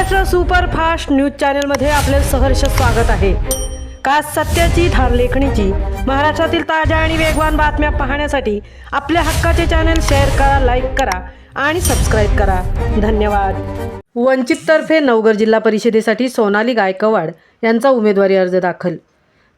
Maharashtra superfast news चॅनलमध्ये आपले सहर्ष स्वागत आहे। का सत्याची धार लेखणीची महाराष्ट्रातील ताज्या आणि वेगवान बातम्या पाहण्यासाठी आपल्या हक्काचे चॅनल शेअर करा, लाईक करा आणि सबस्क्राइब करा। धन्यवाद। वंचिततर्फे नवघर जिल्हा परिषदेसाठी सोनाली गायकवाड यांचा उमेदवारी अर्ज दाखल।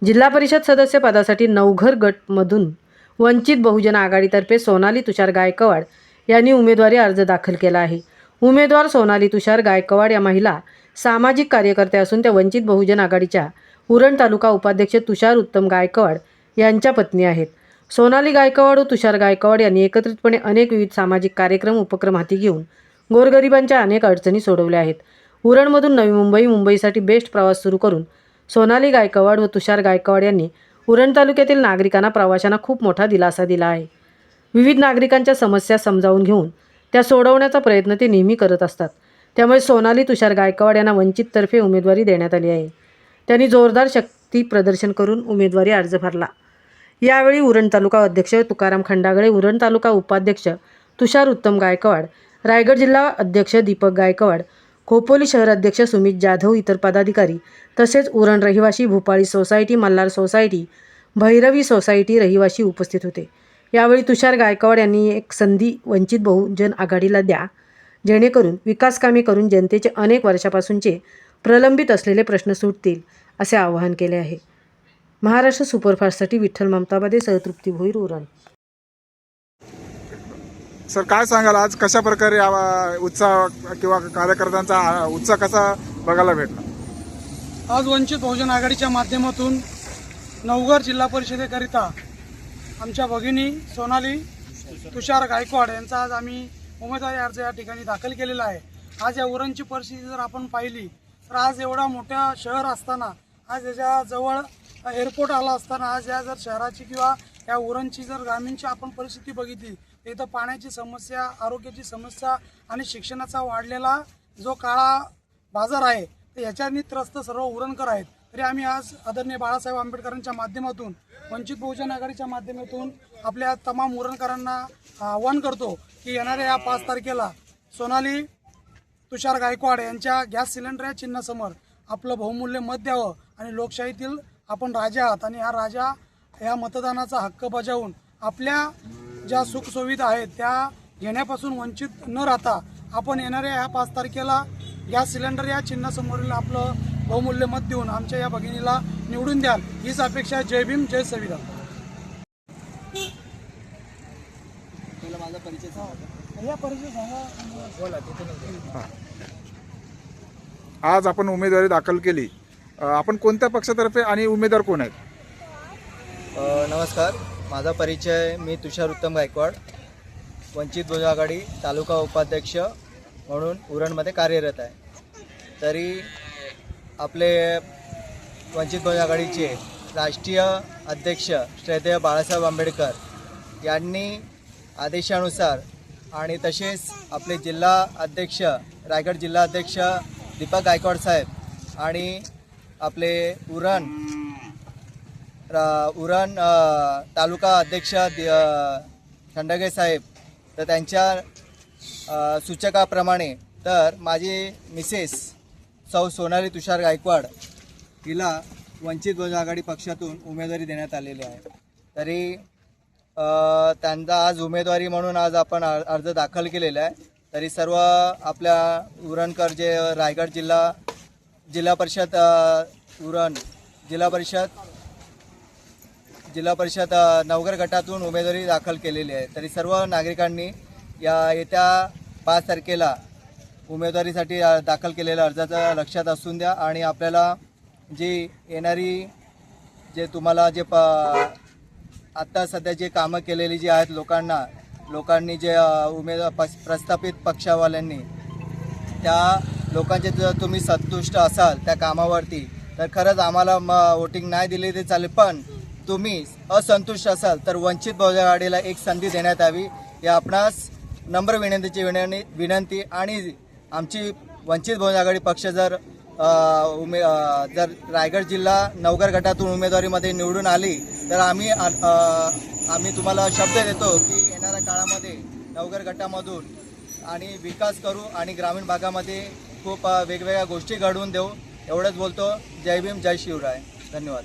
जिल्हा परिषद सदस्य पदासाठी नवघर गटमधून वंचित बहुजन आघाडीतर्फे सोनाली तुषार गायकवाड यांनी उमेदवारी अर्ज दाखल केला आहे। उमेदवार सोनाली तुषार गायकवाड या महिला सामाजिक कार्यकर्त्या असून त्या वंचित बहुजन आघाडीच्या उरण तालुका उपाध्यक्ष तुषार उत्तम गायकवाड यांच्या पत्नी आहेत। सोनाली गायकवाड व तुषार गायकवाड यांनी एकत्रितपणे अनेक विविध सामाजिक कार्यक्रम उपक्रम हाती घेऊन गोरगरिबांच्या अनेक अडचणी सोडवल्या आहेत। उरणमधून नवी मुंबई मुंबईसाठी बेस्ट प्रवास सुरू करून सोनाली गायकवाड व तुषार गायकवाड यांनी उरण तालुक्यातील नागरिकांना प्रवाशांना खूप मोठा दिलासा दिला आहे। विविध नागरिकांच्या समस्या समजावून घेऊन त्या सोडवण्याचा प्रयत्न ते नेहमी करत असतात। त्यामुळे सोनाली तुषार गायकवाड यांना वंचिततर्फे उमेदवारी देण्यात आली आहे। त्यांनी जोरदार शक्ती प्रदर्शन करून उमेदवारी अर्ज भरला। यावेळी उरण तालुका अध्यक्ष तुकाराम खंडागळे, उरण तालुका उपाध्यक्ष तुषार उत्तम गायकवाड, रायगड जिल्हा अध्यक्ष दीपक गायकवाड, खोपोली शहर अध्यक्ष सुमित जाधव, इतर पदाधिकारी तसेच उरण रहिवासी, Bhupali society, Malhar society, Bhairavi society रहिवासी उपस्थित होते। यावेळी तुषार गायकवाड यांनी एक संधी वंचित बहुजन आघाडीला द्या, जेणेकरून विकासकामे करून जनतेचे अनेक वर्षापासूनचे प्रलंबित असलेले प्रश्न सुटतील असे आवाहन केले आहे। महाराष्ट्र सुपरफास्टसाठी विठ्ठल ममताबादे, सहतृप्ती भोईर, उरण। सर, काय सांगाल आज कशा प्रकारे उत्साह किंवा कार्यकर्त्यांचा उत्साह कसा बघायला भेटला? आज वंचित बहुजन आघाडीच्या माध्यमातून नवघर जिल्हा परिषदेकरिता आमच्या भगिनी सोनाली तुषार गायकवाड यांचा आज आम्ही उमेदवारी अर्ज या ठिकाणी दाखल केलेला आहे। आज या उरणची परिस्थिती जर आपण पाहिली तर आज एवढा मोठा शहर असताना, आज याच्या जवळ एअरपोर्ट आला असताना, आज या जर शहराची किंवा या उरणची जर ग्रामीणची आपण परिस्थिती बघितली तर इथं पाण्याची समस्या, आरोग्याची समस्या आणि शिक्षणाचा वाढलेला जो काळा बाजार आहे तर याच्यानी त्रस्त सर्व उरणकर आहेत। तरी आम्ही आज आदरणीय बाळासाहेब आंबेडकरांच्या माध्यमातून, वंचित बहुजन आघाडीच्या माध्यमातून आपल्या तमाम उरणकरांना आवाहन करतो की येणाऱ्या या 5 तारखेला सोनाली तुषार गायकवाड यांच्या गॅस सिलेंडर या चिन्हासमोर आपलं बहुमूल्य मत द्यावं आणि लोकशाहीतील आपण राजा आहात आणि हा राजा या मतदानाचा हक्क बजावून आपल्या ज्या सुखसुविधा आहेत त्या घेण्यापासून वंचित न राहता आपण येणाऱ्या या 5 तारखेला गॅस सिलेंडर या चिन्हासमोरील आपलं बहुमूल्य मत देऊन आमच्या या भगिनीला निवडून द्याल, हीच अपेक्षा। जय भीम, जय संविधान। आज आपण उमेदवारी दाखल केली, आपण कोणत्या पक्षातर्फे आणि उमेदवार कोण आहेत? नमस्कार, माझा परिचय, मी तुषार उत्तम गायकवाड, वंचित बहुजन आघाडी तालुका उपाध्यक्ष म्हणून उरणमध्ये कार्यरत आहे। तरी आपले वंचित बहुजन आघाडीचे राष्ट्रीय अध्यक्ष श्रद्धेय बाळासाहेब आंबेडकर यांनी आदेशानुसार आणि तसेच आपले जिल्हा अध्यक्ष, रायगड जिल्हा अध्यक्ष दीपक गायकवाड साहेब आणि आपले उरण तालुका अध्यक्ष खंडागळे साहेब, तर त्यांच्या सूचकाप्रमाणे तर माझी मिसेस सौ सोनाली तुषार गायकवाड हिला वंचित बहुजन आघाडी पक्षातून उमेदवारी देण्यात आलेली आहे। तरी त्यांचा आज उमेदवारी म्हणून आज आपण अर्ज दाखल केलेला आहे। तरी सर्व आपल्या उरणकर जे रायगड जिल्हा परिषद उरण जिल्हा परिषद नवघर गटातून उमेदवारी दाखल केलेली आहे। तरी सर्व नागरिकांनी या येत्या 5 तारखेला उमेदवारीसाठी दाखल केलेल्या अर्जाचं लक्षात असून द्या आणि आपल्याला जी येणारी जे तुम्हाला जे आत्ता सध्या जे कामं केलेली जी आहेत लोकांनी जे प्रस्थापित पक्षावाल्यांनी, त्या लोकांचे जर तुम्ही संतुष्ट असाल त्या कामावरती तर खरंच आम्हाला वोटिंग नाही दिली तरी चालेल, पण तुम्ही असंतुष्ट असाल तर वंचित बहुजन आघाडीला एक संधी देण्यात यावी या आपणास नम्र विनंती। आणि आमची वंचित बहुजन आघाडी पक्ष जर रायगड जिल्हा नवघर गटातून उमेदवारीमध्ये निवडून आली तर आम्ही तुम्हाला शब्द देतो की येणाऱ्या काळामध्ये नवघर गटामधून आणि विकास करू आणि ग्रामीण भागामध्ये खूप वेगवेगळ्या गोष्टी घडवून देऊ एवढंच बोलतो. जय भीम, जय शिवराय. धन्यवाद.